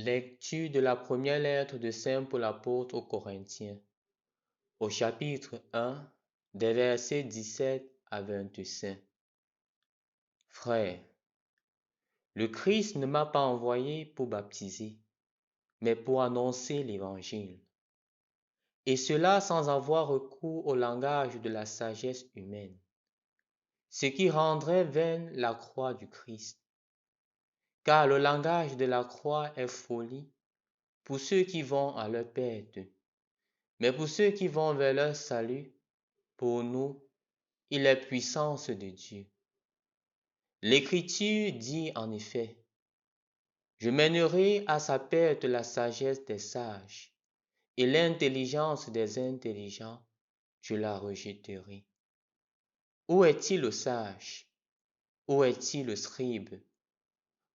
Lecture de la première lettre de Saint Paul apôtre aux Corinthiens, au chapitre 1, des versets 17 à 25. Frères, le Christ ne m'a pas envoyé pour baptiser, mais pour annoncer l'Évangile, et cela sans avoir recours au langage de la sagesse humaine, ce qui rendrait vaine la croix du Christ. Car le langage de la croix est folie pour ceux qui vont à leur perte, mais pour ceux qui vont vers leur salut, pour nous, il est puissance de Dieu. L'Écriture dit en effet, « Je mènerai à sa perte la sagesse des sages, et l'intelligence des intelligents, je la rejetterai. » Où est-il le sage? Où est-il le scribe?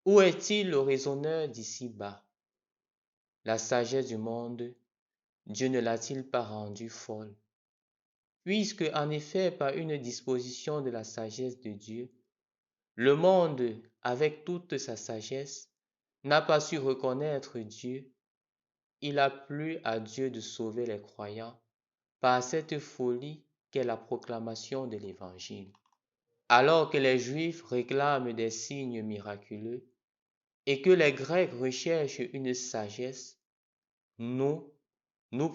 Où est-il le raisonneur d'ici-bas? La sagesse du monde, Dieu ne l'a-t-il pas rendue folle? Puisque, en effet, par une disposition de la sagesse de Dieu, le monde, avec toute sa sagesse, n'a pas su reconnaître Dieu, il a plu à Dieu de sauver les croyants par cette folie qu'est la proclamation de l'Évangile. Alors que les Juifs réclament des signes miraculeux et que les Grecs recherchent une sagesse, nous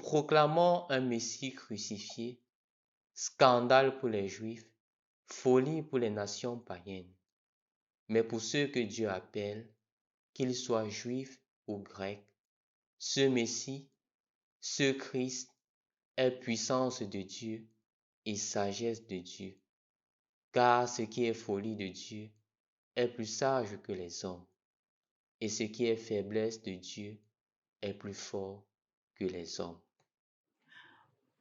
proclamons un Messie crucifié, scandale pour les Juifs, folie pour les nations païennes. Mais pour ceux que Dieu appelle, qu'ils soient juifs ou grecs, ce Messie, ce Christ est puissance de Dieu et sagesse de Dieu. Car ce qui est folie de Dieu est plus sage que les hommes, et ce qui est faiblesse de Dieu est plus fort que les hommes.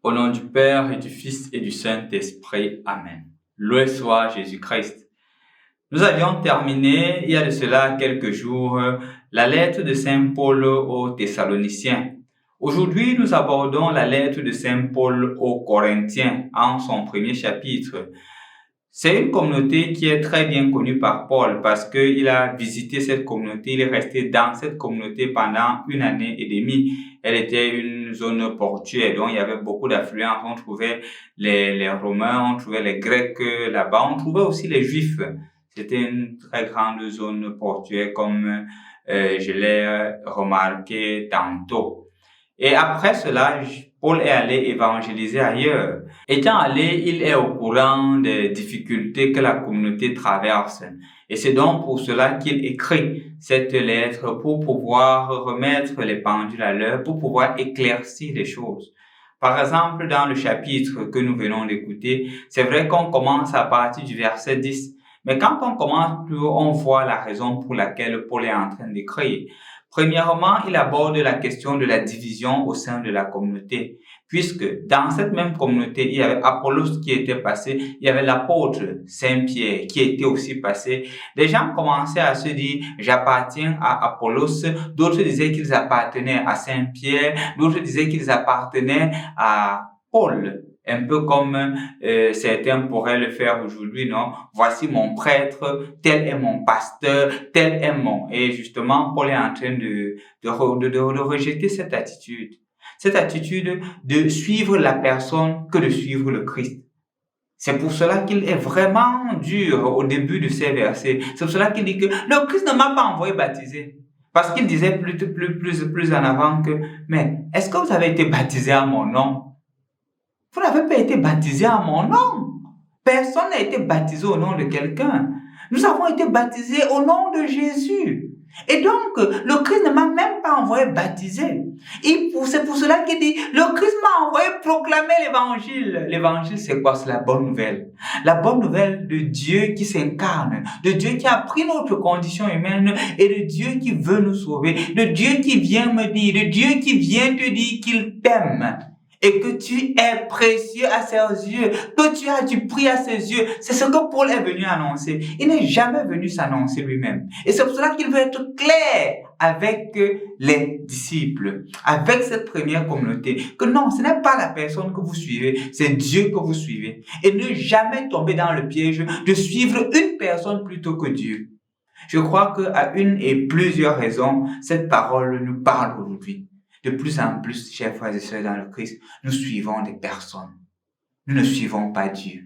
Au nom du Père et du Fils et du Saint-Esprit. Amen. Loué soit Jésus-Christ. Nous avions terminé, il y a de cela quelques jours, la lettre de Saint Paul aux Thessaloniciens. Aujourd'hui, nous abordons la lettre de Saint Paul aux Corinthiens en son premier chapitre. C'est une communauté qui est très bien connue par Paul parce qu'il a visité cette communauté, il est resté dans cette communauté pendant 1 année et demie. Elle était une zone portuaire, donc il y avait beaucoup d'affluents. On trouvait les Romains, on trouvait les Grecs là-bas, on trouvait aussi les Juifs. C'était une très grande zone portuaire comme je l'ai remarqué tantôt. Et après cela, Paul est allé évangéliser ailleurs. Étant allé, il est au courant des difficultés que la communauté traverse. Et c'est donc pour cela qu'il écrit cette lettre, pour pouvoir remettre les pendules à l'heure, pour pouvoir éclaircir les choses. Par exemple, dans le chapitre que nous venons d'écouter, c'est vrai qu'on commence à partir du verset 10. Mais quand on commence plus haut, on voit la raison pour laquelle Paul est en train d'écrire. Premièrement, il aborde la question de la division au sein de la communauté, puisque dans cette même communauté, il y avait Apollos qui était passé, il y avait l'apôtre Saint-Pierre qui était aussi passé. Les gens commençaient à se dire, j'appartiens à Apollos, d'autres disaient qu'ils appartenaient à Saint-Pierre, d'autres disaient qu'ils appartenaient à Paul. Un peu comme certains pourraient le faire aujourd'hui, non? Voici mon prêtre, tel est mon pasteur, tel est mon... Et justement, Paul est en train de rejeter cette attitude. Cette attitude de suivre la personne que de suivre le Christ. C'est pour cela qu'il est vraiment dur au début de ces versets. C'est pour cela qu'il dit que le Christ ne m'a pas envoyé baptiser. Parce qu'il disait plus en avant que, mais est-ce que vous avez été baptisé à mon nom? Vous n'avez pas été baptisé à mon nom. Personne n'a été baptisé au nom de quelqu'un. Nous avons été baptisés au nom de Jésus. Et donc, le Christ ne m'a même pas envoyé baptiser. Et c'est pour cela qu'il dit, le Christ m'a envoyé proclamer l'évangile. L'évangile, c'est quoi? C'est la bonne nouvelle. La bonne nouvelle de Dieu qui s'incarne, de Dieu qui a pris notre condition humaine et de Dieu qui veut nous sauver, de Dieu qui vient me dire, de Dieu qui vient te dire qu'il t'aime. Et que tu es précieux à ses yeux, que tu as du prix à ses yeux. C'est ce que Paul est venu annoncer. Il n'est jamais venu s'annoncer lui-même. Et c'est pour cela qu'il veut être clair avec les disciples, avec cette première communauté, que non, ce n'est pas la personne que vous suivez, c'est Dieu que vous suivez. Et ne jamais tomber dans le piège de suivre une personne plutôt que Dieu. Je crois qu'à une et plusieurs raisons, cette parole nous parle aujourd'hui. De plus en plus, chers frères et sœurs dans le Christ, nous suivons des personnes. Nous ne suivons pas Dieu.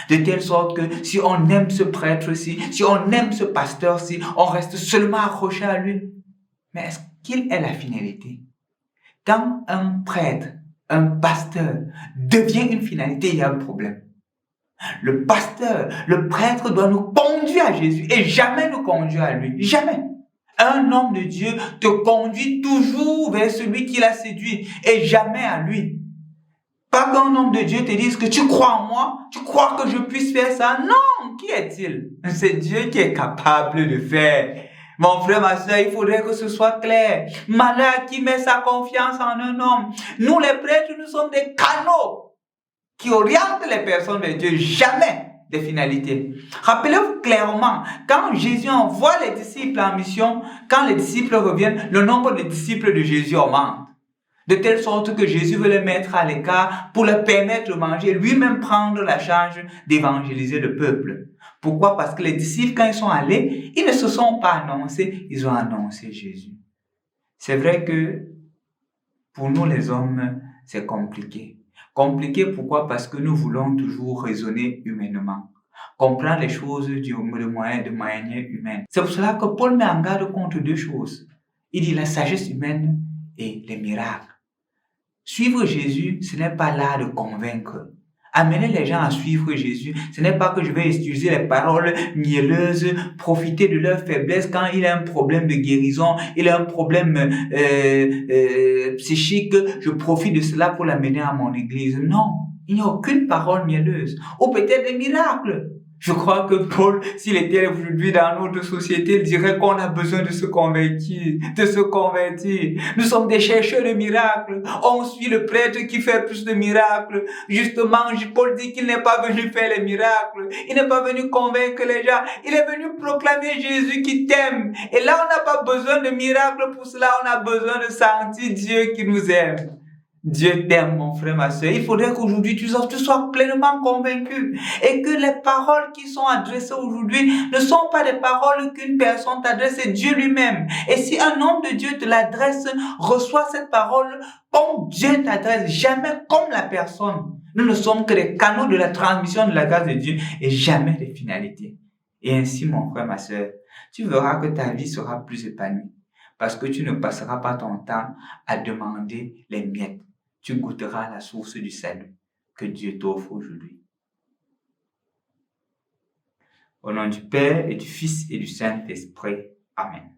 De telle sorte que si on aime ce prêtre-ci, si on aime ce pasteur-ci, on reste seulement accroché à lui. Mais est-ce qu'il est la finalité? Quand un prêtre, un pasteur devient une finalité, il y a un problème. Le pasteur, le prêtre doit nous conduire à Jésus et jamais nous conduire à lui. Jamais. Un homme de Dieu te conduit toujours vers celui qui l'a séduit et jamais à lui. Pas qu'un homme de Dieu te dise que tu crois en moi, tu crois que je puisse faire ça. Non, qui est-il? C'est Dieu qui est capable de faire. Mon frère, ma soeur, il faudrait que ce soit clair. Malheur qui met sa confiance en un homme. Nous, les prêtres, nous sommes des canaux qui orientent les personnes vers Dieu, jamais des finalités. Rappelez-vous clairement, quand Jésus envoie les disciples en mission, quand les disciples reviennent, le nombre de disciples de Jésus augmente. De telle sorte que Jésus veut les mettre à l'écart pour leur permettre de manger, lui-même prendre la charge d'évangéliser le peuple. Pourquoi? Parce que les disciples, quand ils sont allés, ils ne se sont pas annoncés, ils ont annoncé Jésus. C'est vrai que pour nous les hommes, c'est compliqué. Compliqué pourquoi? Parce que nous voulons toujours raisonner humainement, comprendre les choses de manière humaine. C'est pour cela que Paul met en garde contre deux choses. Il dit la sagesse humaine et les miracles. Suivre Jésus, ce n'est pas là de convaincre. Amener les gens à suivre Jésus, ce n'est pas que je vais utiliser les paroles mielleuses, profiter de leur faiblesse quand il a un problème de guérison, il a un problème psychique, je profite de cela pour l'amener à mon église. Non, il n'y a aucune parole mielleuse. Ou peut-être des miracles. Je crois que Paul, s'il était aujourd'hui dans notre société, il dirait qu'on a besoin de se convertir, Nous sommes des chercheurs de miracles. On suit le prêtre qui fait plus de miracles. Justement, Paul dit qu'il n'est pas venu faire les miracles. Il n'est pas venu convaincre les gens. Il est venu proclamer Jésus qui t'aime. Et là, on n'a pas besoin de miracles pour cela. On a besoin de sentir Dieu qui nous aime. Dieu t'aime, mon frère, ma soeur. Il faudrait qu'aujourd'hui tu sois pleinement convaincu et que les paroles qui sont adressées aujourd'hui ne sont pas des paroles qu'une personne t'adresse, c'est Dieu lui-même. Et si un homme de Dieu te l'adresse, reçois cette parole comme Dieu t'adresse, jamais comme la personne. Nous ne sommes que des canaux de la transmission de la grâce de Dieu et jamais des finalités. Et ainsi, mon frère, ma soeur, tu verras que ta vie sera plus épanouie parce que tu ne passeras pas ton temps à demander les miettes. Tu goûteras la source du salut que Dieu t'offre aujourd'hui. Au nom du Père et du Fils et du Saint-Esprit. Amen.